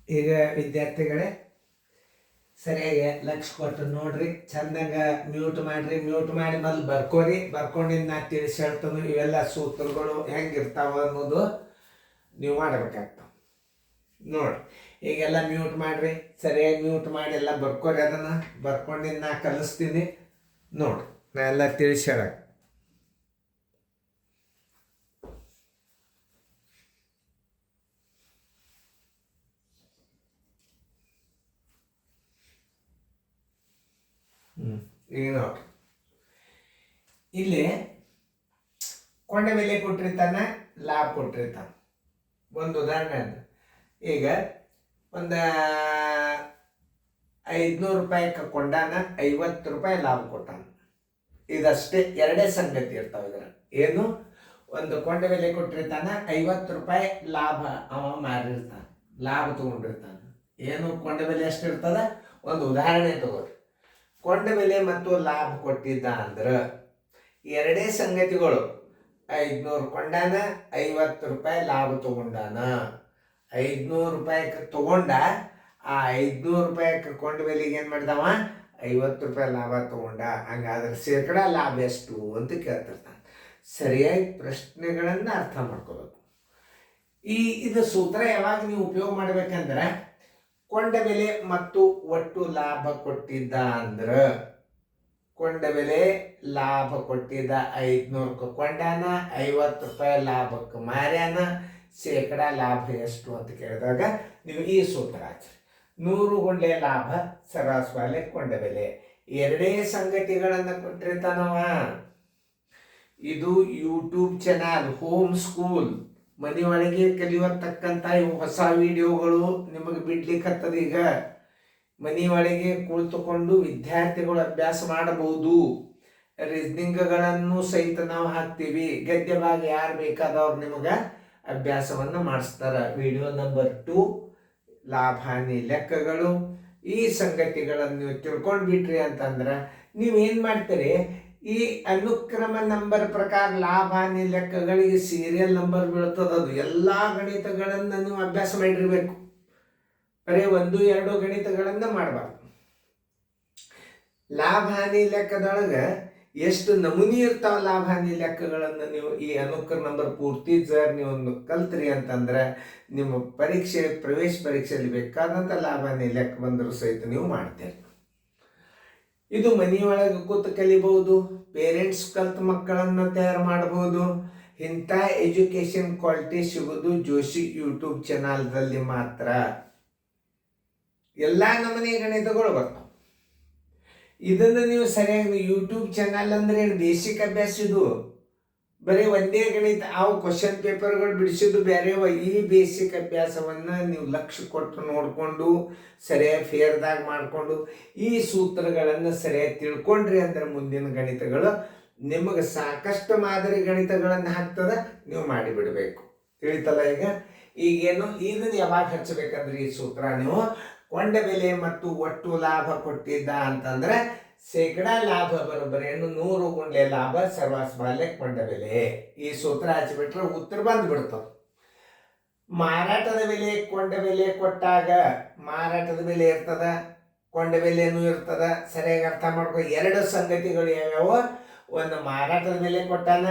ಈಗ ವಿದ್ಯಾರ್ಥಿಗಳೇ ಸರಿಯಾಗಿ ಲಕ್ಷ ಕೊಟ್ಟು ನೋಡ್ರಿ, ಚಂದಂಗ ಮ್ಯೂಟ್ ಮಾಡ್ರಿ, ಮ್ಯೂಟ್ ಮಾಡಿ ಮೊದಲು ಬರ್ಕೋರಿ, ಬರ್ಕೊಂಡಿದ್ದು ನಾ ತಿಳಿಸಿ ಹೇಳ್ತಾನು ಇವೆಲ್ಲ ಸೂತ್ರಗಳು ಹೆಂಗಿರ್ತಾವ ಅನ್ನೋದು ನೀವು ಮಾಡಬೇಕಾಗ್ತಾವ. ನೋಡ್ರಿ ಈಗೆಲ್ಲ ಮ್ಯೂಟ್ ಮಾಡ್ರಿ, ಸರಿಯಾಗಿ ಮ್ಯೂಟ್ ಮಾಡಿ ಎಲ್ಲ ಬರ್ಕೋರಿ, ಅದನ್ನು ಬರ್ಕೊಂಡಿದ್ದು ನಾ ಕಲಿಸ್ತೀನಿ ನೋಡ್ರಿ, ನಾ ಎಲ್ಲ ತಿಳಿಸಿ ಹೇಳಕ್ಕೆ. ಈಗ ನೋಡ್ರಿ, ಇಲ್ಲಿ ಕೊಂಡ ಬೆಲೆ ಕೊಟ್ಟಿರ್ತಾನ, ಲಾಭ ಕೊಟ್ಟಿರ್ತಾನ. ಒಂದು ಉದಾಹರಣೆ ಅದು, ಈಗ ಒಂದು 500 ರೂಪಾಯಿ ಕೊಂಡಾನ, 50 ರೂಪಾಯಿ ಲಾಭ ಕೊಟ್ಟಾನ. ಇದಷ್ಟೇ, ಎರಡೇ ಸಂಗತಿ ಇರ್ತಾವ ಇದ್ರ. ಏನು, ಒಂದು ಕೊಂಡ ಬೆಲೆ ಕೊಟ್ಟಿರ್ತಾನ, 50 ರೂಪಾಯಿ ಲಾಭ ಅವ ಮಾರಿರ್ತಾನ, ಲಾಭ ತಗೊಂಡಿರ್ತಾನ. ಏನು ಕೊಂಡ ಬೆಲೆ ಎಷ್ಟಿರ್ತದ, ಒಂದು ಉದಾಹರಣೆ ತಗೋರಿ. ಕೊಂಡ ಬೆಲೆ ಮತ್ತು ಲಾಭ ಕೊಟ್ಟಿದ್ದ ಅಂದ್ರೆ ಎರಡೇ ಸಂಗತಿಗಳು. 500 ಕೊಂಡಾನ, 50 ರೂಪಾಯಿ ಲಾಭ ತಗೊಂಡಾನ. 500 ರೂಪಾಯಿ ತಗೊಂಡ, ಆ 500 ರೂಪಾಯಿ ಕೊಂಡ ಬೆಲೆಗೆ ಏನು ಮಾಡಿದವ, 50 ರೂಪಾಯಿ ಲಾಭ ತಗೊಂಡ. ಹಂಗಾದ್ರೆ ಶೇಕಡ ಲಾಭ ಎಷ್ಟು ಅಂತ ಕೇಳ್ತಿರ್ತಾನೆ. ಸರಿಯಾಗಿ ಪ್ರಶ್ನೆಗಳನ್ನು ಅರ್ಥ ಮಾಡ್ಕೋಬೇಕು. ಇದು ಸೂತ್ರ ಯಾವಾಗ ನೀವು ಉಪಯೋಗ ಮಾಡ್ಬೇಕಂದ್ರೆ, ಕೊಂಡ ಬೆಲೆ ಮತ್ತು ಒಟ್ಟು ಲಾಭ ಕೊಟ್ಟಿದ್ದ ಅಂದ್ರೆ, ಕೊಂಡ ಬೆಲೆ ಲಾಭ ಕೊಟ್ಟಿದ್ದ 500 ಕೊಂಡಾನ, 50 ರೂಪಾಯಿ ಲಾಭಕ್ಕೆ ಮಾರ್ಯಾನ, ಶೇಕಡ ಲಾಭ ಎಷ್ಟು ಅಂತ ಕೇಳಿದಾಗ ನೀವು ಈ ಸೂತ್ರ ಹಾಕ್ರಿ. 100 ಗುಂಡ್ಲೆ ಲಾಭ ಸರಾಸರಿ ಕೊಂಡ ಬೆಲೆ. ಎರಡೇ ಸಂಗತಿಗಳನ್ನು ಕೊಟ್ಟಿರ್ತಾನವ. ಇದು ಯೂಟ್ಯೂಬ್ ಚಾನಲ್ ಹೋಮ್ ಸ್ಕೂಲ್, ಮನೆಯೊಳಗೆ ಕಲಿಯತಕ್ಕಂಥ ಇವು ಹೊಸ ವಿಡಿಯೋಗಳು ನಿಮಗೆ ಬಿಡ್ಲಿಕ್ಕತ್ತದ. ಈಗ ಮನೆಯೊಳಗೆ ಕುಳಿತುಕೊಂಡು ವಿದ್ಯಾರ್ಥಿಗಳು ಅಭ್ಯಾಸ ಮಾಡಬಹುದು. ರೀಸನಿಂಗ್ಗಳನ್ನು ಸಹಿತ ನಾವು ಹಾಕ್ತೀವಿ. ಗದ್ಯ ಭಾಗ ಯಾರು ಬೇಕಾದವ್ರು ನಿಮಗೆ ಅಭ್ಯಾಸವನ್ನು ಮಾಡಿಸ್ತಾರೆ. ವಿಡಿಯೋ ನಂಬರ್ 2 ಲಾಭ ಹಾನಿ ಲೆಕ್ಕಗಳು. ಈ ಸಂಗತಿಗಳನ್ನು ನೀವು ತಿಳ್ಕೊಂಡು ಬಿಟ್ರಿ ಅಂತಂದ್ರೆ ನೀವೇನು ಮಾಡ್ತೀರಿ, ಈ ಅನುಕ್ರಮ ನಂಬರ್ ಪ್ರಕಾರ ಲಾಭ ಹಾನಿ ಲೆಕ್ಕಗಳಿಗೆ ಸೀರಿಯಲ್ ನಂಬರ್ ಬೀಳ್ತದದು. ಎಲ್ಲ ಗಣಿತಗಳನ್ನು ನೀವು ಅಭ್ಯಾಸ ಮಾಡಿರ್ಬೇಕು. ಬರೀ 1, 2 ಗಣಿತಗಳನ್ನು ಮಾಡಬಾರ್ದು. ಲಾಭ ಹಾನಿ ಲೆಕ್ಕದೊಳಗೆ ಎಷ್ಟು ನಮೂನಿ ಇರ್ತಾವ ಲಾಭ ಹಾನಿ ಲೆಕ್ಕಗಳನ್ನು ನೀವು ಈ ಅನುಕ್ರಮ ನಂಬರ್ ಪೂರ್ತಿ ಸರ್ ನೀವು ಕಲ್ತ್ರಿ ಅಂತಂದ್ರೆ ನಿಮ್ಮ ಪರೀಕ್ಷೆ, ಪ್ರವೇಶ ಪರೀಕ್ಷೆಯಲ್ಲಿ ಬೇಕಾದಂಥ ಲಾಭ ಹಾನಿ ಲೆಕ್ಕ ಬಂದರೂ ಸಹಿತ ನೀವು ಮಾಡ್ತೀರಿ. ಇದು ಮನೆಯೊಳಗೆ ಕೂತು ಕಲಿಬಹುದು. ಪೇರೆಂಟ್ಸ್ ಕಲ್ತ ಮಕ್ಕಳನ್ನು ತಯಾರು ಮಾಡಬಹುದು. ಇಂಥ ಎಜುಕೇಶನ್ ಕ್ವಾಲಿಟಿ ಸಿಗೋದು ಜೋಶಿ ಯೂಟ್ಯೂಬ್ ಚಾನಲ್ದಲ್ಲಿ ಮಾತ್ರ. ಎಲ್ಲ ನಮೂನೆ ಗಣಿತಗಳು ಬರ್ತಾವೆ. ಇದನ್ನು ನೀವು ಸರಿಯಾಗಿ ಯೂಟ್ಯೂಬ್ ಚಾನಲ್ ಅಂದ್ರೆ ಏನು, ಬೇಸಿಕ್ ಅಭ್ಯಾಸ ಇದು. ಬರೀ ಒಂದೇ ಗಣಿತ ಅವು ಕ್ವಶನ್ ಪೇಪರ್ಗಳು ಬಿಡಿಸಿದ್ದು ಬೇರೆವ. ಈ ಬೇಸಿಕ್ ಅಭ್ಯಾಸವನ್ನು ನೀವು ಲಕ್ಷ್ಯ ಕೊಟ್ಟು ನೋಡಿಕೊಂಡು ಸರಿಯಾಗಿ ಫೇರ್ದಾಗ ಮಾಡಿಕೊಂಡು ಈ ಸೂತ್ರಗಳನ್ನು ಸರಿಯಾಗಿ ತಿಳ್ಕೊಂಡ್ರಿ ಅಂದ್ರೆ ಮುಂದಿನ ಗಣಿತಗಳು ನಿಮಗೆ ಸಾಕಷ್ಟು ಮಾದರಿ ಗಣಿತಗಳನ್ನು ಹಾಕ್ತದೆ, ನೀವು ಮಾಡಿಬಿಡಬೇಕು. ತಿಳಿತಲ್ಲ? ಈಗೇನು ಇದನ್ನು ಯಾವಾಗ ಹಚ್ಚಬೇಕಂದ್ರೆ ಈ ಸೂತ್ರ ನೀವು ಕೊಂಡ ಬೆಲೆ ಮತ್ತು ಒಟ್ಟು ಲಾಭ ಕೊಟ್ಟಿದ್ದ ಅಂತಂದ್ರೆ ಶೇಕಡ ಲಾಭ ಬರೋಬ್ಬರೇನು 100 ಗುಂಡ್ಲೆ ಲಾಭ ಸರ್ವಾಸ್ಮಾಲೆ ಕೊಂಡ ಬೆಲೆ. ಈ ಸೂತ್ರ ಹಚ್ಚಿಬಿಟ್ರೆ ಉತ್ತರ ಬಂದ್ಬಿಡ್ತದೆ. ಮಾರಾಟದ ಬೆಲೆ ಕೊಂಡ ಬೆಲೆ ಕೊಟ್ಟಾಗ ಮಾರಾಟದ ಬೆಲೆ ಇರ್ತದ, ಕೊಂಡ ಬೆಲೆನೂ ಇರ್ತದ. ಸರಿಯಾಗಿ ಅರ್ಥ ಮಾಡ್ಕೊ. ಎರಡು ಸಂಗತಿಗಳು ಯಾವ್ಯಾವ, ಒಂದು ಮಾರಾಟದ ಬೆಲೆ ಕೊಟ್ಟಾನ,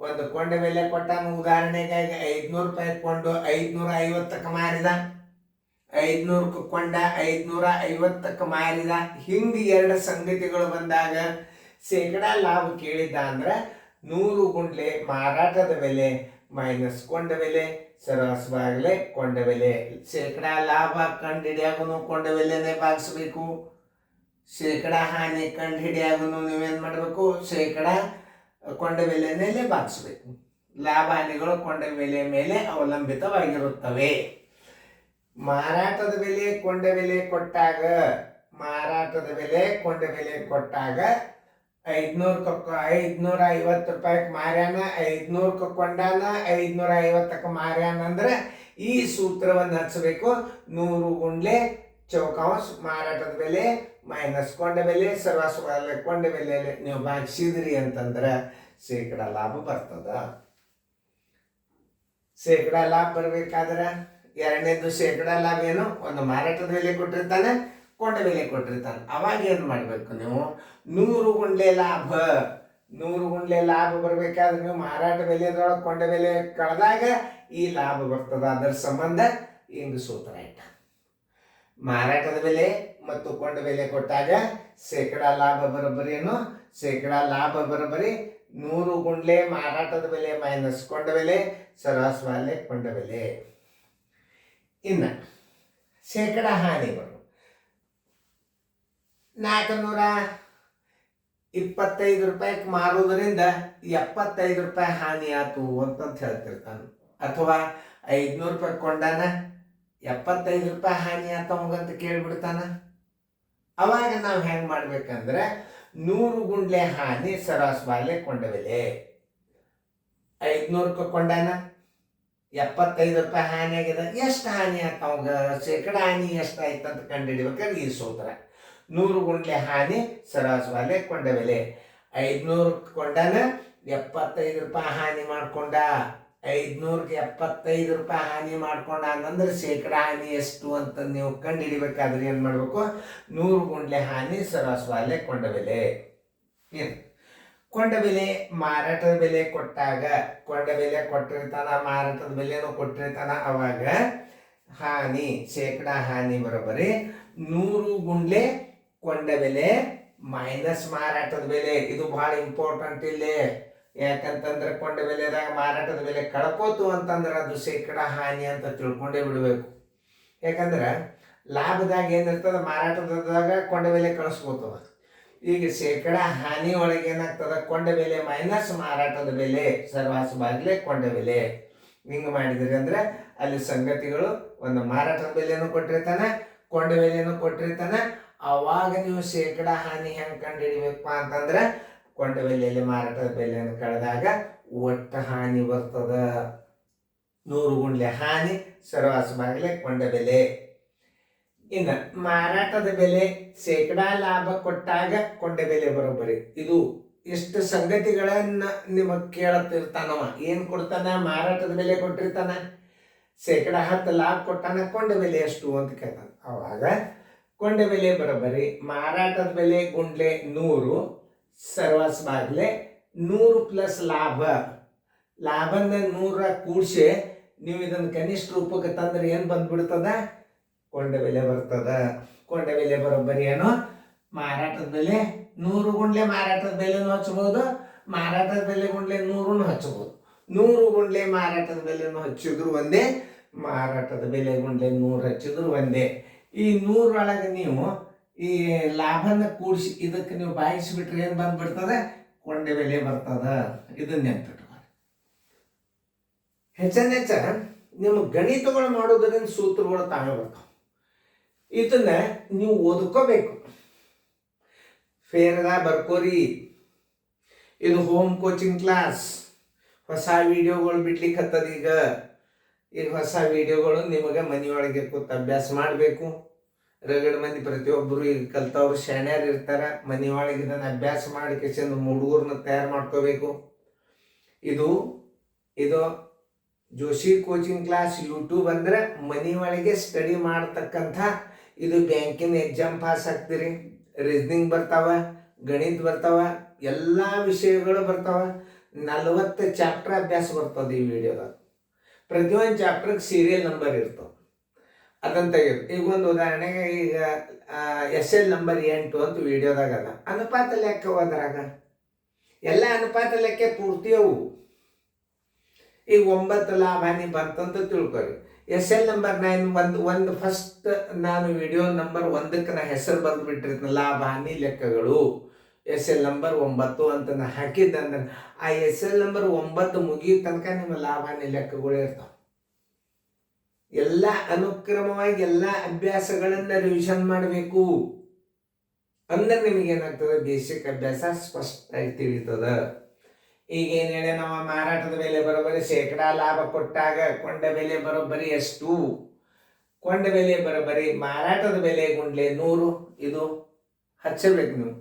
ಒಂದು ಕೊಂಡ ಬೆಲೆ ಕೊಟ್ಟಾನ. ಉದಾಹರಣೆಗಾಗಿ 500 ರೂಪಾಯಿ ಕೊಂಡು 550ಕ್ಕೆ ಮಾರಿದ, 500ಕ್ಕೆ ಕೊಂಡ 550ಕ್ಕೆ ಮಾರಿದ. ಹಿಂಗೆ ಎರಡು ಸಂಗತಿಗಳು ಬಂದಾಗ ಶೇಕಡ ಲಾಭ ಕೇಳಿದ್ದ ಅಂದ್ರೆ 100 ಗುಂಡ್ಲೆ ಮಾರಾಟದ ಬೆಲೆ ಮೈನಸ್ ಕೊಂಡ ಬೆಲೆ ಸರಾಸರಿ ಕೊಂಡ ಬೆಲೆ. ಶೇಕಡ ಲಾಭ ಕಂಡು ಹಿಡಿಯಾಗೂ ಕೊಂಡ ಬೆಲೆನೇ ಭಾಗಿಸ್ಬೇಕು. ಶೇಕಡ ಹಾನಿ ಕಂಡು ಹಿಡಿಯಾಗೂ ನೀವೇನು ಮಾಡಬೇಕು, ಶೇಕಡ ಕೊಂಡ ಬೆಲೆನೇ ಭಾಗಿಸ್ಬೇಕು. ಲಾಭ ಹಾನಿಗಳು ಕೊಂಡ ಬೆಲೆ ಮೇಲೆ ಅವಲಂಬಿತವಾಗಿರುತ್ತವೆ. ಮಾರಾಟದ ಬೆಲೆ ಕೊಂಡ ಬೆಲೆ ಕೊಟ್ಟಾಗ, ಮಾರಾಟದ ಬೆಲೆ ಕೊಂಡ ಬೆಲೆ ಕೊಟ್ಟಾಗ 550 ರೂಪಾಯಿಗೆ ಮಾರ್ಯಾನ, 500ಕ್ಕೆ ಕೊಂಡಾನ, 550ಕ್ಕೆ ಮಾರ್ಯಾನ ಅಂದ್ರೆ ಈ ಸೂತ್ರವನ್ನು ಹಚ್ಚಬೇಕು. 100 ಗುಂಡ್ಲೆ ಚೌಕಾಂಶ ಮಾರಾಟದ ಬೆಲೆ ಮೈನಸ್ ಕೊಂಡ ಬೆಲೆ ಸರ್ವಾಸ್ವಾಲೆ ಕೊಂಡ ಬೆಲೆ ನೀವು ಭಾಗಿಸಿದ್ರಿ ಅಂತಂದ್ರೆ ಶೇಕಡ ಲಾಭ ಬರ್ತದ. ಶೇಕಡ ಲಾಭ ಬರಬೇಕಾದ್ರೆ ಎರಡನೇದು ಶೇಕಡ ಲಾಭ ಏನು, ಒಂದು ಮಾರಾಟದ ಬೆಲೆ ಕೊಟ್ಟಿರ್ತಾನೆ, ಕೊಂಡ ಬೆಲೆ ಕೊಟ್ಟಿರ್ತಾನೆ. ಅವಾಗ ಏನು ಮಾಡಬೇಕು ನೀವು, 100 ಗುಂಡ್ಲೆ ಲಾಭ, 100 ಗುಂಡ್ಲೆ ಲಾಭ ಬರಬೇಕಾದ್ರೆ ನೀವು ಮಾರಾಟ ಬೆಲೆದೊಳಗೆ ಕೊಂಡ ಬೆಲೆ ಕಳೆದಾಗ ಈ ಲಾಭ ಬರ್ತದ. ಅದರ ಸಂಬಂಧ ಹಿಂಗೆ ಸೂತ್ರ ಇಟ್ಟ. ಮಾರಾಟದ ಬೆಲೆ ಮತ್ತು ಕೊಂಡ ಬೆಲೆ ಕೊಟ್ಟಾಗ ಶೇಕಡ ಲಾಭ ಬರೋಬ್ಬರಿ ಏನು, ಶೇಕಡ ಲಾಭ ಬರೋಬ್ಬರಿ 100 ಗುಂಡ್ಲೆ ಮಾರಾಟದ ಬೆಲೆ ಮೈನಸ್ ಕೊಂಡ ಬೆಲೆ ಸರಾಸರಿ ಕೊಂಡ ಬೆಲೆ. ಇನ್ನು ಶೇಕಡ ಹಾನಿ ಬರು 425 ರೂಪಾಯಿಗೆ ಮಾರುವುದರಿಂದ 75 ರೂಪಾಯಿ ಹಾನಿ ಆಯ್ತು ಅಂತಂತ ಹೇಳ್ತಿರ್ತಾನೆ. ಅಥವಾ 500 ರೂಪಾಯಿ ಕೊಂಡಾನ 75 ರೂಪಾಯಿ ಹಾನಿ ಆತವಂಗಂತ ಕೇಳ್ಬಿಡ್ತಾನ. ಅವಾಗ ನಾವು ಹೆಂಗೆ ಮಾಡ್ಬೇಕಂದ್ರೆ 100 ಗುಂಡ್ಲೆ ಹಾನಿ ಸರಾಸರಿ ಕೊಂಡ ಬೆಲೆ. 500 ರೂಪಾಯಿ ಕೊಂಡಾನ 75 ರೂಪಾಯಿ ಹಾನಿ ಆಗಿದೆ, ಎಷ್ಟು ಹಾನಿ ಆತವಂಗ ಶೇಕಡ ಹಾನಿ ಎಷ್ಟಾಯ್ತು ಅಂತ ಕಂಡುಹಿಡಿಬೇಕಾದ್ರೆ ಈ ಸೂತ್ರ. 100 ಗುಂಡ್ಲೆ ಹಾನಿ ಸರಾಸರಿ ಕೊಂಡ ಬೆಲೆ. 500 ಕೊಂಡಾನ 75 ರೂಪಾಯಿ ಹಾನಿ ಮಾಡ್ಕೊಂಡ, 500ಕ್ಕೆ 75 ರೂಪಾಯಿ ಹಾನಿ ಮಾಡ್ಕೊಂಡ ಅಂದ್ರೆ ಶೇಕಡ ಹಾನಿ ಎಷ್ಟು ಅಂತ ನೀವು ಕಂಡು ಹಿಡಿಬೇಕಾದ್ರೆ ಏನು ಮಾಡಬೇಕು, 100 ಗುಂಡ್ಲೆ ಹಾನಿ ಸರಾಸರಿ ಕೊಂಡ ಬೆಲೆ. ಏನು ಕೊಂಡ ಬೆಲೆ ಮಾರಾಟದ ಬೆಲೆ ಕೊಟ್ಟಾಗ, ಕೊಂಡ ಬೆಲೆ ಕೊಟ್ಟಿರ್ತಾನ, ಮಾರಾಟದ ಬೆಲೆನೂ ಕೊಟ್ಟಿರ್ತಾನ, ಅವಾಗ ಹಾನಿ ಶೇಕಡ ಹಾನಿ ಬರೋಬ್ಬರಿ 100 ಗುಂಡ್ಲೆ ಕೊಂಡ ಬೆಲೆ ಮೈನಸ್ ಮಾರಾಟದ ಬೆಲೆ. ಇದು ಬಹಳ ಇಂಪಾರ್ಟೆಂಟ್ ಇಲ್ಲಿ. ಯಾಕಂತಂದ್ರೆ ಕೊಂಡ ಬೆಲೆದಾಗ ಮಾರಾಟದ ಬೆಲೆ ಕಳ್ಕೋತು ಅಂತಂದ್ರೆ ಅದು ಶೇಕಡ ಹಾನಿ ಅಂತ ತಿಳ್ಕೊಂಡೇ ಬಿಡಬೇಕು. ಯಾಕಂದ್ರೆ ಲಾಭದಾಗ ಏನಿರ್ತದ, ಮಾರಾಟದಾಗ ಕೊಂಡ ಬೆಲೆ ಕಳಿಸ್ಕೋತದ. ಈಗ ಶೇಕಡ ಹಾನಿ ಒಳಗೆ ಏನಾಗ್ತದ, ಕೊಂಡ ಬೆಲೆ ಮೈನಸ್ ಮಾರಾಟದ ಬೆಲೆ ಸರಾಸರಿ ಕೊಂಡ ಬೆಲೆ. ಹಿಂಗೆ ಮಾಡಿದ್ರಿ ಅಂದ್ರೆ ಅಲ್ಲಿ ಸಂಗತಿಗಳು ಒಂದು ಮಾರಾಟದ ಬೆಲೆನೂ ಕೊಟ್ಟಿರ್ತಾನೆ, ಕೊಂಡ ಬೆಲೆನೂ ಕೊಟ್ಟಿರ್ತಾನೆ. ಅವಾಗ ನೀವು ಶೇಕಡ ಹಾನಿ ಹೆಂಗೆ ಕಂಡು ಹಿಡಿಬೇಕಪ್ಪ ಅಂತಂದ್ರೆ ಕೊಂಡ ಬೆಲೆಯಲ್ಲಿ ಮಾರಾಟದ ಬೆಲೆಯನ್ನು ಕಳೆದಾಗ ಒಟ್ಟು ಹಾನಿ ಬರ್ತದ. 100 ಗುಂಡ್ಲೆ ಹಾನಿ ಸರಾಸರಿ ಕೊಂಡ ಬೆಲೆ. ಇನ್ನು ಮಾರಾಟದ ಬೆಲೆ ಶೇಕಡ ಲಾಭ ಕೊಟ್ಟಾಗ ಕೊಂಡ ಬೆಲೆ ಬರೋಬ್ಬರಿ. ಇದು ಇಷ್ಟು ಸಂಗತಿಗಳನ್ನ ನಿಮಗೆ ಕೇಳತ್ತಿರ್ತಾನವ. ಏನು ಕೊಡ್ತಾನ, ಮಾರಾಟದ ಬೆಲೆ ಕೊಟ್ಟಿರ್ತಾನ, ಶೇಕಡ 10 ಲಾಭ ಕೊಟ್ಟಾನ, ಕೊಂಡ ಬೆಲೆ ಎಷ್ಟು ಅಂತ ಕೇಳ್ತಾನ. ಅವಾಗ ಕೊಂಡ ಬೆಲೆ ಬರೋಬ್ಬರಿ ಮಾರಾಟದ ಬೆಲೆ ಗುಂಡ್ಲೆ 100 ಸರಾಸರಿ 100 ಪ್ಲಸ್ ಲಾಭ. ಲಾಭನ 100 ಕೂಡಿಸಿ ನೀವು ಇದನ್ನು ಕನಿಷ್ಠ ರೂಪಕ್ಕೆ ತಂದ್ರೆ ಏನು ಬಂದ್ಬಿಡ್ತದ, ಕೊಂಡ ಬೆಲೆ ಬರ್ತದ. ಕೊಂಡ ಬೆಲೆ ಬರೋಬ್ಬರಿ ಏನು, ಮಾರಾಟದ ಬೆಲೆ 100 ಗುಂಡ್ಲೆ ಮಾರಾಟದ ಬೆಲೆನೂ ಹಚ್ಚಬಹುದು, ಮಾರಾಟದ ಬೆಲೆ ಗುಂಡ್ಲೆ 100 ಹಚ್ಚಬಹುದು. 100 ಗುಂಡ್ಲೆ ಮಾರಾಟದ ಬೆಲೆನೂ ಹಚ್ಚಿದ್ರು ಒಂದೇ, ಮಾರಾಟದ ಬೆಲೆ ಗುಂಡ್ಲೆ 100 ಹಚ್ಚಿದ್ರು ಒಂದೇ. ಈ 100 ಒಳಗೆ ನೀವು ಈ ಲಾಭನ ಕೂಡಿಸಿ ಇದಕ್ಕೆ ನೀವು ಬಾಯಿಸಿಬಿಟ್ರೆ ಏನು ಬಂದ್ಬಿಡ್ತದೆ, ಕೊಂಡ ಬೆಲೆ ಬರ್ತದ. ಇದನ್ನ ನೆನ್ಪಿಟ್ಕೊಳ್ಳಿ. ಹೆಚ್ಚೆಚ್ಚ ನಿಮ್ಮ ಗಣಿತಗಳು ಮಾಡೋದ್ರಿಂದ ಸೂತ್ರಗಳು ತಾವೇ ಬರ್ತಾವೆ. ಇದನ್ನ ನೀವು ಓದ್ಕೋಬೇಕು. ಫೇರ್ದ ಬರ್ಕೋರಿ. ಇದು ಹೋಮ್ ಕೋಚಿಂಗ್ ಕ್ಲಾಸ್. ಹೊಸ ವಿಡಿಯೋಗಳು ಬಿಡ್ಲಿಕ್ಕೆ ಹತ್ತದ. ಈಗ ಹೊಸ ವಿಡಿಯೋಗಳು ನಿಮಗೆ ಮನೆಯೊಳಗೆ ಕೂತು ಅಭ್ಯಾಸ ಮಾಡಬೇಕು. ರಗಡ ಮಂದಿ ಪ್ರತಿಯೊಬ್ಬರು ಈಗ ಕಲ್ತವ್ರು ಶಾಣ್ಯರು ಇರ್ತಾರೆ. ಮನೆಯೊಳಗೆ ಇದನ್ನು ಅಭ್ಯಾಸ ಮಾಡಿ ಕೆಸಂದು ಹುಡುಗರನ್ನ ತಯಾರು ಮಾಡ್ಕೋಬೇಕು. ಇದು ಜೋಶಿ ಕೋಚಿಂಗ್ ಕ್ಲಾಸ್ ಯೂಟ್ಯೂಬ್ ಅಂದ್ರೆ ಮನೆಯೊಳಗೆ ಸ್ಟಡಿ ಮಾಡ್ತಕ್ಕಂಥ. ಇದು ಬ್ಯಾಂಕಿನ ಎಕ್ಸಾಮ್ ಪಾಸ್ ಆಗ್ತೀರಿ, ರೀಸನಿಂಗ್ ಬರ್ತಾವ, ಗಣಿತ ಬರ್ತಾವ, ಎಲ್ಲ ವಿಷಯಗಳು ಬರ್ತಾವ. 40 ಚಾಪ್ಟರ್ ಅಭ್ಯಾಸ ಬರ್ತದೆ ಈ ವಿಡಿಯೋದಾಗ. ಪ್ರತಿಯೊಂದು ಚಾಪ್ಟರ್ಗೆ ಸೀರಿಯಲ್ ನಂಬರ್ ಇರ್ತವೆ. ಅದನ್ನು ತೆಗೆದು ಈಗ ಒಂದು ಉದಾಹರಣೆಗೆ ಈಗ SL ನಂಬರ್ 8 ಅಂತ ವಿಡಿಯೋದಾಗ ಅದ. ಅನುಪಾತ ಲೆಕ್ಕ ಹೋದ್ರಾಗ ಎಲ್ಲ ಅನುಪಾತ ಲೆಕ್ಕ ಪೂರ್ತಿ ಅವು. ಈಗ 9 ಲಾಭ ಹಾನಿ ಬಂತಂತ ತಿಳ್ಕೊರಿ. SL ನಂಬರ್ 9 ಒಂದು ಫಸ್ಟ್ ನಾನು ವಿಡಿಯೋ ನಂಬರ್ 1ಕ್ಕೆ ನಾ ಹೆಸರು ಬರೆದು ಬಿಟ್ಟಿರ್ತೀನಿ, ಲಾಭ ಹಾನಿ ಲೆಕ್ಕಗಳು SL ನಂಬರ್ 9 ಅಂತ ನಾ ಹಾಕಿದ್ದಂದ್ರೆ ಆ SL ನಂಬರ್ 9 ಮುಗಿಯ ತನಕ ನಿಮ್ಮ ಲಾಭ ಹಾನಿ ಲೆಕ್ಕಗಳು ಇರ್ತಾವೆ. ಎಲ್ಲ ಅನುಕ್ರಮವಾಗಿ ಎಲ್ಲ ಅಭ್ಯಾಸಗಳನ್ನು ರಿವಿಷನ್ ಮಾಡಬೇಕು. ಅಂದ್ರೆ ನಿಮಗೇನಾಗ್ತದೆ, ಬೇಸಿಕ್ ಅಭ್ಯಾಸ ಸ್ಪಷ್ಟವಾಗಿ ತಿಳಿತದ. ಈಗೇನು ಹೇಳಿ ನಾವು ಮಾರಾಟದ ಬೆಲೆ ಬರೋಬ್ಬರಿ ಶೇಕಡ ಲಾಭ ಕೊಟ್ಟಾಗ ಕೊಂಡ ಬೆಲೆ ಬರೋಬ್ಬರಿ ಎಷ್ಟು, ಕೊಂಡ ಬೆಲೆ ಬರೋಬ್ಬರಿ ಮಾರಾಟದ ಬೆಲೆ ಗುಂಡ್ಲೆ 100. ಇದು ಹಚ್ಚಬೇಕು ನೀವು.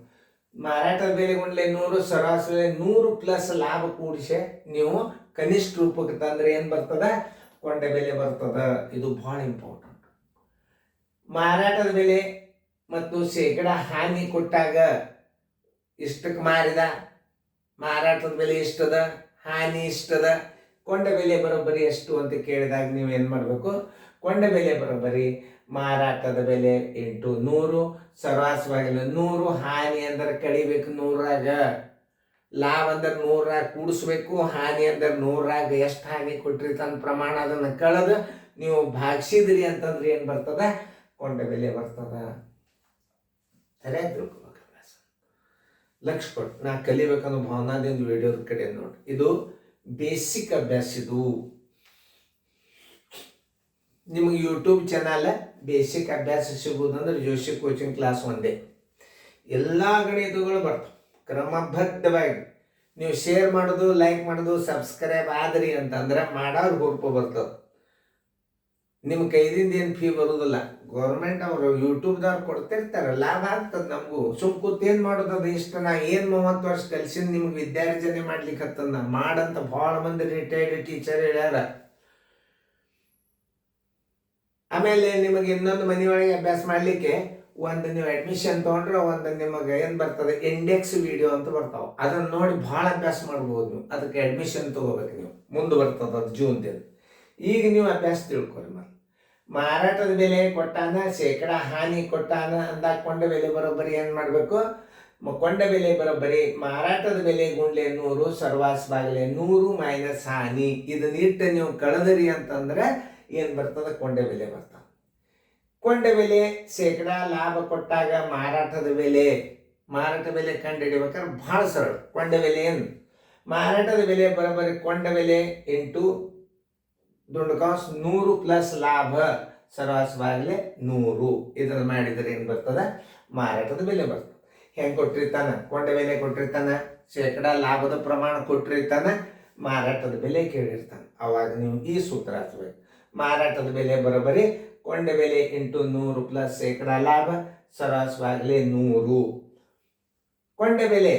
ಮಾರಾಟದ ಬೆಲೆ ಗುಂಡ್ಲೆ 100 ಸರಾಸರಿ 100 ಪ್ಲಸ್ ಲಾಭ ಕೂಡಿಸಿ ನೀವು ಕನಿಷ್ಠ ರೂಪಕ್ಕೆ ತಂದ್ರೆ ಏನು ಬರ್ತದ, ಕೊಂಡ ಬೆಲೆ ಬರ್ತದ. ಇದು ಭಾಳ ಇಂಪಾರ್ಟೆಂಟ್. ಮಾರಾಟದ ಬೆಲೆ ಮತ್ತು ಶೇಕಡ ಹಾನಿ ಕೊಟ್ಟಾಗ ಇಷ್ಟಕ್ಕೆ ಮಾರಿದ, ಮಾರಾಟದ ಬೆಲೆ ಇಷ್ಟದ, ಹಾನಿ ಇಷ್ಟದ, ಕೊಂಡ ಬೆಲೆ ಬರೋಬ್ಬರಿ ಎಷ್ಟು ಅಂತ ಕೇಳಿದಾಗ ನೀವು ಏನು ಮಾಡಬೇಕು? ಕೊಂಡ ಬೆಲೆ ಬರೋಬ್ಬರಿ ಮಾರಾಟದ ಬೆಲೆ ಇಂಟು 100, ಸರ್ವಾಸವಾಗಿಲ್ಲ 100, ಹಾನಿ ಅಂದ್ರೆ ಕಡಿಬೇಕು 100ರಾಗ, ಲಾಭ ಅಂದ್ರೆ 100ರಾಗ ಕೂಡಿಸ್ಬೇಕು, ಹಾನಿ ಅಂದ್ರೆ 100ರಾಗ ಎಷ್ಟು ಹಾನಿ ಕೊಟ್ಟಿರಿ ತನ್ನ ಪ್ರಮಾಣ ಅದನ್ನು ಕಳೆದು ನೀವು ಭಾಗಿಸಿದ್ರಿ ಅಂತಂದ್ರೆ ಏನು ಬರ್ತದ? ಕೊಂಡ ಬೆಲೆ ಬರ್ತದ. ಸರಿಯಾಗಿ ತಿಳ್ಕೊಬೇಕು. ಲಕ್ಷ ಕೊಟ್ಟು ನಾ ಕಲಿಬೇಕನ್ನೋ ಭಾವನಾದಿಂದ ವಿಡಿಯೋದ ಕಡೆ ನೋಡಿ. ಇದು ಬೇಸಿಕ್ ಅಭ್ಯಾಸ. ಇದು ನಿಮಗೆ ಯೂಟ್ಯೂಬ್ ಚಾನಲ್ ಬೇಸಿಕ್ ಅಭ್ಯಾಸ ಸಿಗುವುದಂದ್ರೆ ಜೋಶಿ ಕೋಚಿಂಗ್ ಕ್ಲಾಸ್ ಒಂದೇ. ಎಲ್ಲ ಗಣಿತಗಳು ಬರ್ತವೆ ಕ್ರಮಬದ್ಧವಾಗಿ. ನೀವು ಶೇರ್ ಮಾಡೋದು, ಲೈಕ್ ಮಾಡೋದು, ಸಬ್ಸ್ಕ್ರೈಬ್ ಆದ್ರಿ ಅಂತಂದ್ರೆ ಮಾಡೋರು ಹುರುಪು ಬರ್ತದೆ. ನಿಮ್ಮ ಕೈದಿಂದ ಏನು ಫೀ ಬರೋದಿಲ್ಲ. ಗೌರ್ಮೆಂಟ್ ಅವರು ಯೂಟ್ಯೂಬ್ದವ್ರು ಕೊಡ್ತಿರ್ತಾರೆ, ಲಾಭ ಆಗ್ತದೆ ನಮಗೂ. ಸುಮ್ ಕೂತ್ ಏನು ಮಾಡೋದು? ಅದು ಇಷ್ಟ ನಾ ಏನು 30 ವರ್ಷ ಕಲ್ಸಿನ ನಿಮ್ಗೆ ವಿದ್ಯಾರ್ಜನೆ ಮಾಡ್ಲಿಕ್ಕೆ ಹತ್ತದ. ನಾ ಮಾಡಂತ ಭಾಳ ಮಂದಿ ರಿಟೈರ್ಡ್ ಟೀಚರ್ ಹೇಳ್ಯಾರ. ಆಮೇಲೆ ನಿಮಗೆ ಇನ್ನೊಂದು ಮನೆಯೊಳಗೆ ಅಭ್ಯಾಸ ಮಾಡಲಿಕ್ಕೆ ಒಂದು ನೀವು ಅಡ್ಮಿಷನ್ ತೊಗೊಂಡ್ರೆ ಒಂದು ನಿಮಗೆ ಏನು ಬರ್ತದೆ? ಇಂಡೆಕ್ಸ್ ವಿಡಿಯೋ ಅಂತ ಬರ್ತಾವೆ. ಅದನ್ನು ನೋಡಿ ಭಾಳ ಅಭ್ಯಾಸ ಮಾಡ್ಬೋದು ನೀವು. ಅದಕ್ಕೆ ಅಡ್ಮಿಷನ್ ತೊಗೋಬೇಕು ನೀವು. ಮುಂದೆ ಬರ್ತದೆ ಅದು ಜೂನ್ದಿಂದ. ಈಗ ನೀವು ಅಭ್ಯಾಸ ತಿಳ್ಕೊರಿ. ಮಾರಾಟದ ಬೆಲೆ ಕೊಟ್ಟಾನ, ಶೇಕಡ ಹಾನಿ ಕೊಟ್ಟಾನ ಅಂದಾಗ ಕೊಂಡ ಬೆಲೆ ಬರೋಬ್ಬರಿ ಏನು ಮಾಡಬೇಕು? ಕೊಂಡ ಬೆಲೆ ಬರೋಬ್ಬರಿ ಮಾರಾಟದ ಬೆಲೆ ಗುಂಡ್ಲೆ 100, ಸರ್ವಾಸ ಬಾಗಿಲೆ 100 ಮೈನಸ್ ಹಾನಿ. ಇದನ್ನ ಇಟ್ಟು ನೀವು ಕಳೆದ್ರಿ ಅಂತಂದ್ರೆ ಏನು ಬರ್ತದೆ? ಕೊಂಡ ಬೆಲೆ ಬರ್ತದೆ. ಕೊಂಡ ಬೆಲೆ ಶೇಕಡ ಲಾಭ ಕೊಟ್ಟಾಗ ಮಾರಾಟದ ಬೆಲೆ ಕಂಡು ಹಿಡಿಬೇಕಾದ್ರೆ ಭಾಳ ಸರಳ. ಕೊಂಡ ಬೆಲೆ ಏನು? ಮಾರಾಟದ ಬೆಲೆ ಬರೋಬ್ಬರಿ ಕೊಂಡ ಬೆಲೆ ಇಂಟು ದುಂಡು ಕಾಸು 100 ಪ್ಲಸ್ ಲಾಭ ಸರ್ವಾಸವಾಗಲೇ 100. ಇದನ್ನು ಮಾಡಿದರೆ ಏನು ಬರ್ತದೆ? ಮಾರಾಟದ ಬೆಲೆ ಬರ್ತದೆ. ಹೆಂಗೆ ಕೊಟ್ಟಿರ್ತಾನ? ಕೊಂಡ ಬೆಲೆ ಕೊಟ್ಟಿರ್ತಾನ, ಶೇಕಡ ಲಾಭದ ಪ್ರಮಾಣ ಕೊಟ್ಟಿರ್ತಾನ, ಮಾರಾಟದ ಬೆಲೆ ಕೇಳಿರ್ತಾನೆ. ಅವಾಗ ನೀವು ಈ ಸೂತ್ರ ಹಚ್ಚಬೇಕು. ಮಾರಾಟದ ಬೆಲೆ ಬರೋಬ್ಬರಿ ಕೊಂಡ ಬೆಲೆ ಇಂಟು 100 ಪ್ಲಸ್ ಶೇಕಡ ಲಾಭ ಸರ್ವಾಸವಾಗಲೇ 100. ಕೊಂಡ ಬೆಲೆ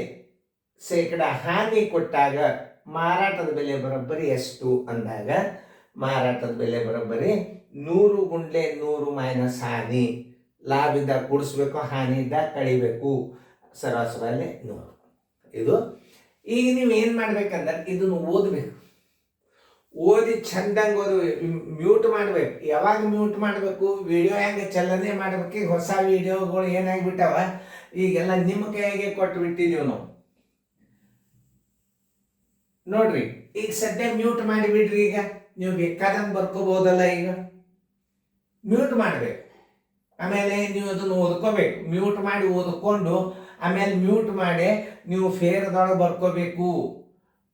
ಶೇಕಡ ಹಾನಿ ಕೊಟ್ಟಾಗ ಮಾರಾಟದ ಬೆಲೆ ಬರೋಬ್ಬರಿ ಎಷ್ಟು ಅಂದಾಗ ಮಾರಾಟದ ಬೆಲೆ ಬರೋಬ್ಬರಿ 100 ಗುಂಡ್ಲೆ 100 ಮೈನಸ್ ಹಾನಿ. ಲಾಭದಿಂದ ಕೂಡಿಸ್ಬೇಕು, ಹಾನಿಯಿಂದ ಕಳಿಬೇಕು, ಸರಾಸರಿ 100. ಇದು ಈಗ ನೀವು ಏನು ಮಾಡ್ಬೇಕಂದ್ರೆ ಇದನ್ನು ಓದಬೇಕು. ಓದಿ ಚಂದಂಗೆ ಓದು. ಮ್ಯೂಟ್ ಮಾಡಬೇಕು. ಯಾವಾಗ ಮ್ಯೂಟ್ ಮಾಡಬೇಕು? ವಿಡಿಯೋ ಹೆಂಗೆ ಚಲನೆ ಮಾಡಬೇಕು. ಈಗ ಹೊಸ ವಿಡಿಯೋಗಳು ಏನಾಗಿಬಿಟ್ಟಾವ ಈಗೆಲ್ಲ ನಿಮ್ಮ ಕೈಯಾಗೆ ಕೊಟ್ಟು ಬಿಟ್ಟಿದ್ದೀವಿ ನಾವು. ನೋಡ್ರಿ, ಈಗ ಸದ್ಯ ಮ್ಯೂಟ್ ಮಾಡಿಬಿಡ್ರಿ. ಈಗ ನೀವು ಬೇಕಾದಂಗೆ ಬರ್ಕೋಬಹುದಲ್ಲ. ಈಗ ಮ್ಯೂಟ್ ಮಾಡಬೇಕು. ಆಮೇಲೆ ನೀವು ಅದನ್ನು ಓದ್ಕೋಬೇಕು. ಮ್ಯೂಟ್ ಮಾಡಿ ಓದ್ಕೊಂಡು ಆಮೇಲೆ ಮ್ಯೂಟ್ ಮಾಡಿ ನೀವು ಫೇರ್ದೊಳಗೆ ಬರ್ಕೋಬೇಕು.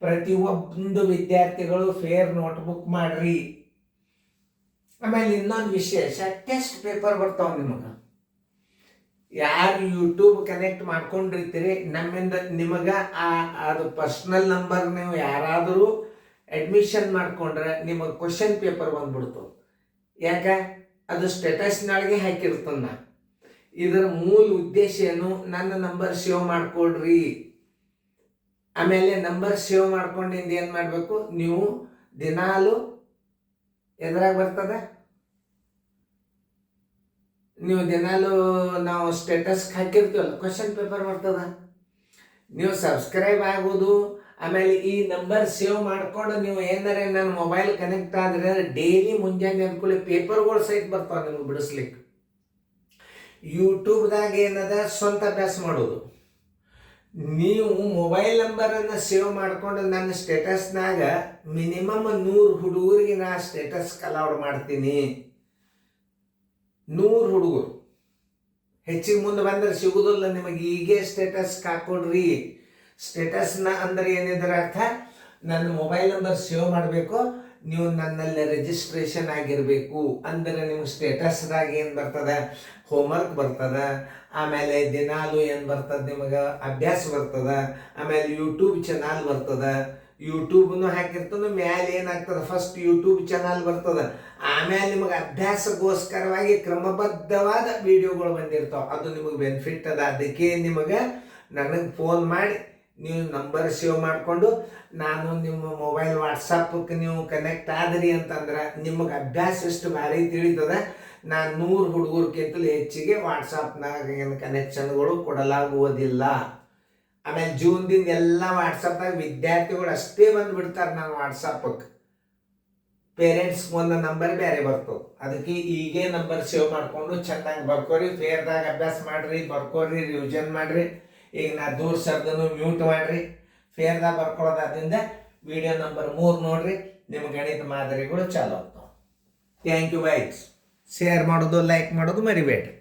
ಪ್ರತಿಯೊಂದು ವಿದ್ಯಾರ್ಥಿಗಳು ಫೇರ್ ನೋಟ್ಬುಕ್ ಮಾಡ್ರಿ. ಆಮೇಲೆ ಇನ್ನೊಂದು ವಿಶೇಷ, ಟೆಸ್ಟ್ ಪೇಪರ್ ಬರ್ತಾವ ನಿಮಗೆ. ಯಾರು ಯೂಟ್ಯೂಬ್ ಕನೆಕ್ಟ್ ಮಾಡ್ಕೊಂಡಿರ್ತೀರಿ ನಮ್ಮಿಂದ ನಿಮಗೆ ಅದು ಪರ್ಸ್ನಲ್ ನಂಬರ್ ನೀವು ಯಾರಾದರೂ ಅಡ್ಮಿಷನ್ ಮಾಡ್ಕೊಂಡ್ರೆ ನಿಮಗೆ ಕ್ವಶನ್ ಪೇಪರ್ ಬಂದ್ಬಿಡ್ತು. ಯಾಕೆ? ಅದು ಸ್ಟೇಟಸ್ನೊಳಗೆ ಹಾಕಿರ್ತನ್ನ. ಇದರ ಮೂಲ ಉದ್ದೇಶ ಏನು? ನನ್ನ ನಂಬರ್ ಸೇವ್ ಮಾಡ್ಕೊಡ್ರಿ. ಆಮೇಲೆ ನಂಬರ್ ಸೇವ್ ಮಾಡ್ಕೊಂಡಿಂದ ಏನು ಮಾಡಬೇಕು? ನೀವು ದಿನಾಲು ಎದ್ರಾಗ ಬರ್ತದೆ? ನೀವು ದಿನಾಲು ನಾವು ಸ್ಟೇಟಸ್ ಹಾಕಿರ್ತೀವಲ್ಲ, ಕ್ವಶನ್ ಪೇಪರ್ ಬರ್ತದ. ನೀವು ಸಬ್ಸ್ಕ್ರೈಬ್ ಆಗೋದು, ಆಮೇಲೆ ಈ ನಂಬರ್ ಸೇವ್ ಮಾಡ್ಕೊಂಡು ನೀವು ಏನಾರೆ ನನ್ನ ಮೊಬೈಲ್ ಕನೆಕ್ಟ್ ಆದರೆ ಡೈಲಿ ಮುಂಜಾನೆ ಅಂದ್ಕೊಳ್ಳಿ ಪೇಪರ್ಗಳು ಸಹಿತ ಬರ್ತಾವೆ ನಿಮ್ಗೆ ಬಿಡಿಸ್ಲಿಕ್ಕೆ. ಯೂಟ್ಯೂಬ್ದಾಗ ಏನದ ಸ್ವಂತ ಅಭ್ಯಾಸ ಮಾಡೋದು. ನೀವು ಮೊಬೈಲ್ ನಂಬರನ್ನು ಸೇವ್ ಮಾಡಿಕೊಂಡು ನನ್ನ ಸ್ಟೇಟಸ್ನಾಗ ಮಿನಿಮಮ್ 100 ಹುಡುಗರಿಗೆ ನಾ ಸ್ಟೇಟಸ್ ಅಲೌಡ್ ಮಾಡ್ತೀನಿ. 100 ಹುಡುಗರು ಹೆಚ್ಚಿಗೆ ಮುಂದೆ ಬಂದರೆ ಸಿಗುದಿಲ್ಲ ನಿಮಗೆ. ಈಗೇ ಸ್ಟೇಟಸ್ ಹಾಕೊಡ್ರಿ. ಸ್ಟೇಟಸ್ನ ಅಂದ್ರೆ ಏನಿದ್ರೆ ಅರ್ಥ, ನನ್ನ ಮೊಬೈಲ್ ನಂಬರ್ ಸೇವ್ ಮಾಡಬೇಕು, ನೀವು ನನ್ನಲ್ಲಿ ರಿಜಿಸ್ಟ್ರೇಷನ್ ಆಗಿರಬೇಕು. ಅಂದರೆ ನಿಮ್ಗೆ ಸ್ಟೇಟಸ್ದಾಗ ಏನು ಬರ್ತದೆ? ಹೋಮ್ವರ್ಕ್ ಬರ್ತದೆ. ಆಮೇಲೆ ದಿನಾಲು ಏನು ಬರ್ತದೆ? ನಿಮಗೆ ಅಭ್ಯಾಸ ಬರ್ತದೆ. ಆಮೇಲೆ ಯೂಟ್ಯೂಬ್ ಚಾನಲ್ ಬರ್ತದೆ. ಯೂಟ್ಯೂಬ್ನು ಹಾಕಿರ್ತದೆ. ಮ್ಯಾಲೆ ಏನಾಗ್ತದೆ? ಫಸ್ಟ್ ಯೂಟ್ಯೂಬ್ ಚಾನಲ್ ಬರ್ತದೆ. ಆಮೇಲೆ ನಿಮಗೆ ಅಭ್ಯಾಸಗೋಸ್ಕರವಾಗಿ ಕ್ರಮಬದ್ಧವಾದ ವಿಡಿಯೋಗಳು ಬಂದಿರ್ತಾವೆ. ಅದು ನಿಮಗೆ ಬೆನಿಫಿಟ್ ಅದ. ಅದಕ್ಕೆ ನಿಮಗೆ ನನಗೆ ಫೋನ್ ಮಾಡಿ ನೀವು ನಂಬರ್ ಸೇವ್ ಮಾಡಿಕೊಂಡು ನಾನು ನಿಮ್ಮ ಮೊಬೈಲ್ ವಾಟ್ಸಪ್ಗೆ ನೀವು ಕನೆಕ್ಟ್ ಆದ್ರಿ ಅಂತಂದ್ರೆ ನಿಮಗೆ ಅಭ್ಯಾಸ ಎಷ್ಟು ಭಾರಿ ತಿಳಿತದ. ನಾನು 100 ಹುಡುಗರ್ಕಿಂತಲೂ ಹೆಚ್ಚಿಗೆ ವಾಟ್ಸಪ್ನಾಗ ಏನು ಕನೆಕ್ಷನ್ಗಳು ಕೊಡಲಾಗುವುದಿಲ್ಲ. ಆಮೇಲೆ ಜೂನ್ದಿಂದ ಎಲ್ಲ ವಾಟ್ಸಪ್ನಾಗ ವಿದ್ಯಾರ್ಥಿಗಳು ಅಷ್ಟೇ ಬಂದುಬಿಡ್ತಾರೆ ನನ್ನ ವಾಟ್ಸಪ್ಗೆ. ಪೇರೆಂಟ್ಸ್ ಒಂದು ನಂಬರ್ ಬೇರೆ ಬರ್ತವೆ. ಅದಕ್ಕೆ ಈಗೇ ನಂಬರ್ ಸೇವ್ ಮಾಡಿಕೊಂಡು ಚೆನ್ನಾಗಿ ಬರ್ಕೋರಿ. ಫೇರ್ದಾಗ ಅಭ್ಯಾಸ ಮಾಡಿರಿ, ಬರ್ಕೋರಿ, ರಿವಿಷನ್ ಮಾಡಿರಿ. ಈಗ ನಾ ದೂರ ಸರ್ದನು ಮ್ಯೂಟ್ ಮಾಡಿರಿ. ಫೇರ್ದಾಗ ಬರ್ಕೊಳ್ಳೋದ್ರಿಂದ ವಿಡಿಯೋ ನಂಬರ್ 3 ನೋಡ್ರಿ. ನಿಮ್ಮ ಗಣಿತ ಮಾದರಿಗಳು ಚಾಲು ಆಗ್ತಾವೆ. Thank you guys. ಶೇರ್ ಮಾಡೋದು, ಲೈಕ್ ಮಾಡೋದು ಮರಿಬೇಡ್ರಿ.